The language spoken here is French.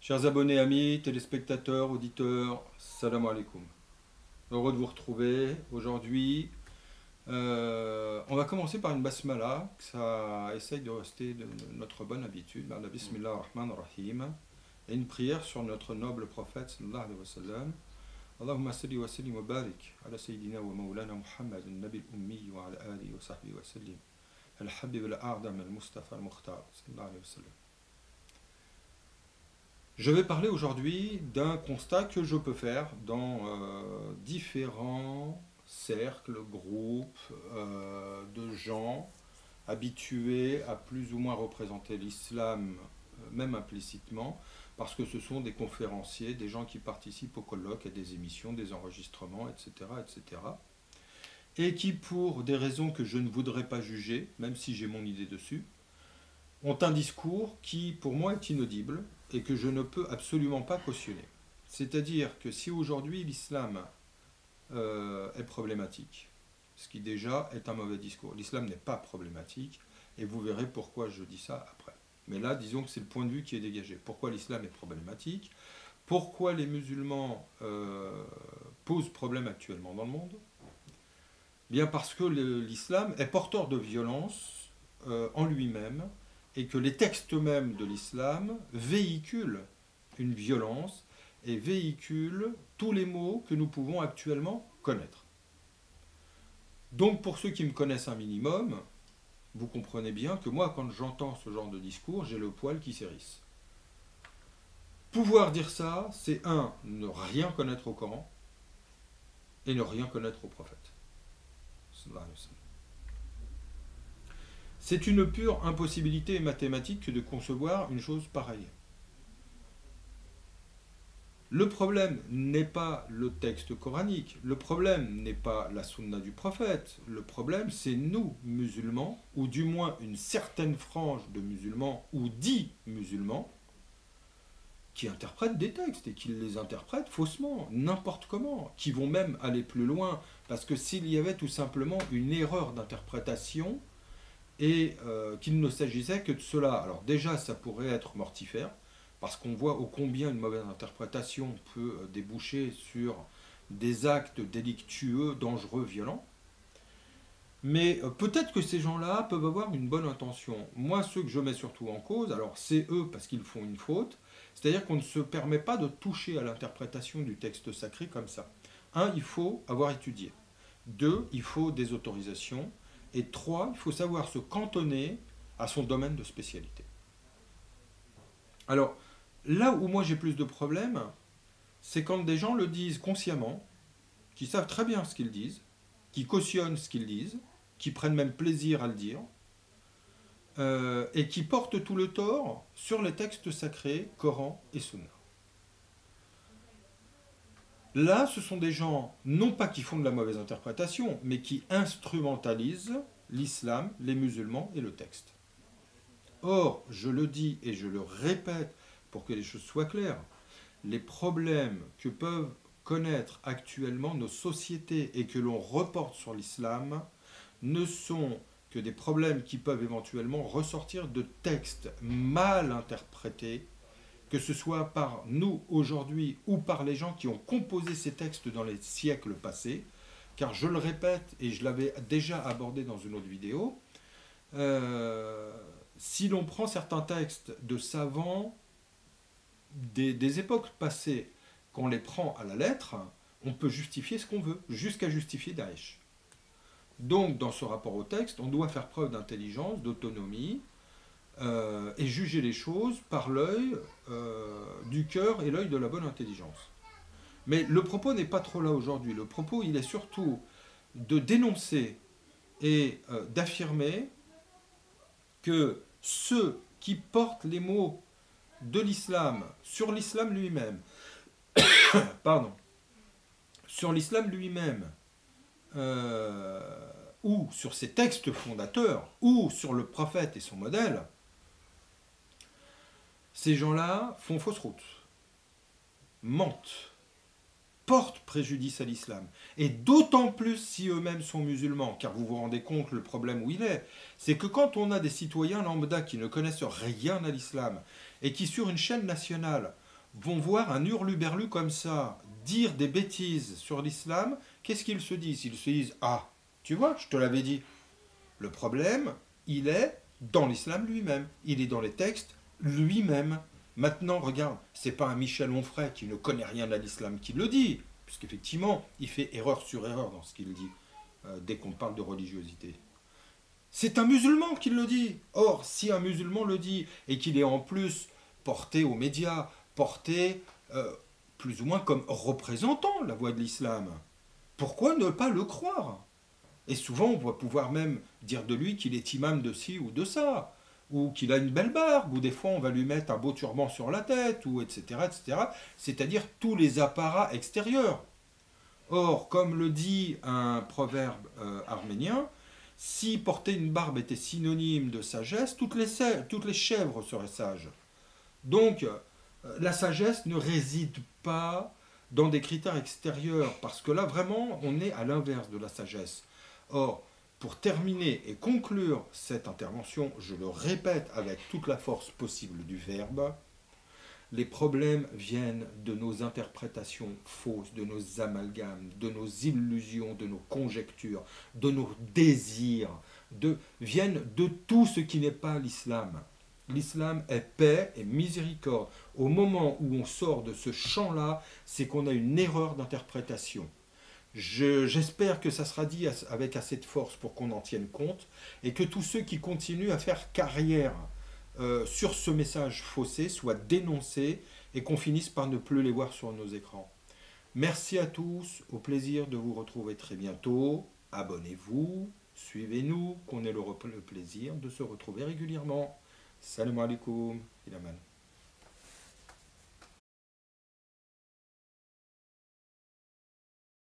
Chers abonnés, amis, téléspectateurs, auditeurs, salam alaikum. Heureux de vous retrouver. Aujourd'hui, on va commencer par une basmala. Ça essaye de rester de notre bonne habitude. La Bismillah ar-Rahman ar-Rahim. Et une prière sur notre noble prophète, sallallahu alayhi wa sallam. Allahumma salli wa sallim wa barik ala sayyidina wa maulana Muhammad, nabi al-ummi wa ala alihi wa sahbihi wa sallim. Al-Habib al-A'dam al-Mustafa al-Mukhtar, sallallahu alayhi wa sallam. Je vais parler aujourd'hui d'un constat que je peux faire dans différents cercles, groupes de gens habitués à plus ou moins représenter l'islam, même implicitement, parce que ce sont des conférenciers, des gens qui participent aux colloques, à des émissions, des enregistrements, etc., etc., et qui, pour des raisons que je ne voudrais pas juger, même si j'ai mon idée dessus, ont un discours qui, pour moi, est inaudible et que je ne peux absolument pas cautionner. C'est-à-dire que si aujourd'hui l'islam est problématique, ce qui déjà est un mauvais discours, l'islam n'est pas problématique, et vous verrez pourquoi je dis ça après. Mais là, disons que c'est le point de vue qui est dégagé. Pourquoi l'islam est problématique? Pourquoi les musulmans posent problème actuellement dans le monde? Bien parce que l'islam est porteur de violence en lui-même, et que les textes mêmes de l'islam véhiculent une violence et véhiculent tous les maux que nous pouvons actuellement connaître. Donc pour ceux qui me connaissent un minimum, vous comprenez bien que moi, quand j'entends ce genre de discours, j'ai le poil qui s'hérisse. Pouvoir dire ça, c'est ne rien connaître au Coran et ne rien connaître au prophète. C'est une pure impossibilité mathématique que de concevoir une chose pareille. Le problème n'est pas le texte coranique, le problème n'est pas la sunna du prophète, le problème c'est nous, musulmans, ou du moins une certaine frange de musulmans, ou dits musulmans, qui interprètent des textes et qui les interprètent faussement, n'importe comment, qui vont même aller plus loin, parce que s'il y avait tout simplement une erreur d'interprétation, et qu'il ne s'agissait que de cela. Alors déjà, ça pourrait être mortifère, parce qu'on voit ô combien une mauvaise interprétation peut déboucher sur des actes délictueux, dangereux, violents. Mais peut-être que ces gens-là peuvent avoir une bonne intention. Moi, ceux que je mets surtout en cause, alors c'est eux parce qu'ils font une faute, c'est-à-dire qu'on ne se permet pas de toucher à l'interprétation du texte sacré comme ça. Il faut avoir étudié. 2, il faut des autorisations. Et 3, il faut savoir se cantonner à son domaine de spécialité. Alors, là où moi j'ai plus de problèmes, c'est quand des gens le disent consciemment, qui savent très bien ce qu'ils disent, qui cautionnent ce qu'ils disent, qui prennent même plaisir à le dire, et qui portent tout le tort sur les textes sacrés, Coran et Sunna. Là, ce sont des gens, non pas qui font de la mauvaise interprétation, mais qui instrumentalisent l'islam, les musulmans et le texte. Or, je le dis et je le répète pour que les choses soient claires, les problèmes que peuvent connaître actuellement nos sociétés et que l'on reporte sur l'islam ne sont que des problèmes qui peuvent éventuellement ressortir de textes mal interprétés, que ce soit par nous aujourd'hui ou par les gens qui ont composé ces textes dans les siècles passés, car je le répète et je l'avais déjà abordé dans une autre vidéo, si l'on prend certains textes de savants des époques passées, qu'on les prend à la lettre, on peut justifier ce qu'on veut, jusqu'à justifier Daesh. Donc dans ce rapport au texte, on doit faire preuve d'intelligence, d'autonomie, et juger les choses par l'œil du cœur et l'œil de la bonne intelligence. Mais le propos n'est pas trop là aujourd'hui. Le propos, il est surtout de dénoncer et d'affirmer que ceux qui portent les mots de l'islam sur l'islam lui-même, pardon, sur l'islam lui-même, ou sur ses textes fondateurs, ou sur le prophète et son modèle, ces gens-là font fausse route, mentent, portent préjudice à l'islam. Et d'autant plus si eux-mêmes sont musulmans, car vous vous rendez compte le problème où il est, c'est que quand on a des citoyens lambda qui ne connaissent rien à l'islam, et qui sur une chaîne nationale vont voir un hurluberlu comme ça dire des bêtises sur l'islam, qu'est-ce qu'ils se disent? Ils se disent, ah, tu vois, je te l'avais dit. Le problème, il est dans l'islam lui-même. Il est dans les textes lui-même. Maintenant, regarde, c'est pas un Michel Onfray qui ne connaît rien à l'islam qui le dit, puisqu'effectivement, il fait erreur sur erreur dans ce qu'il dit, dès qu'on parle de religiosité. C'est un musulman qui le dit. Or, si un musulman le dit, et qu'il est en plus porté aux médias, porté plus ou moins comme représentant la voix de l'islam, pourquoi ne pas le croire? Et souvent, on va pouvoir même dire de lui qu'il est imam de ci ou de ça, ou qu'il a une belle barbe, ou des fois on va lui mettre un beau turban sur la tête, ou etc. etc. C'est-à-dire tous les apparats extérieurs. Or, comme le dit un proverbe arménien, si porter une barbe était synonyme de sagesse, toutes les chèvres seraient sages. Donc, la sagesse ne réside pas dans des critères extérieurs, parce que là, vraiment, on est à l'inverse de la sagesse. Or, pour terminer et conclure cette intervention, je le répète avec toute la force possible du verbe, les problèmes viennent de nos interprétations fausses, de nos amalgames, de nos illusions, de nos conjectures, de nos désirs, viennent de tout ce qui n'est pas l'islam. L'islam est paix et miséricorde. Au moment où on sort de ce champ-là, c'est qu'on a une erreur d'interprétation. J'espère que ça sera dit avec assez de force pour qu'on en tienne compte et que tous ceux qui continuent à faire carrière sur ce message faussé soient dénoncés et qu'on finisse par ne plus les voir sur nos écrans. Merci à tous, au plaisir de vous retrouver très bientôt. Abonnez-vous, suivez-nous, qu'on ait le plaisir de se retrouver régulièrement. Salam alaikum, ilaman.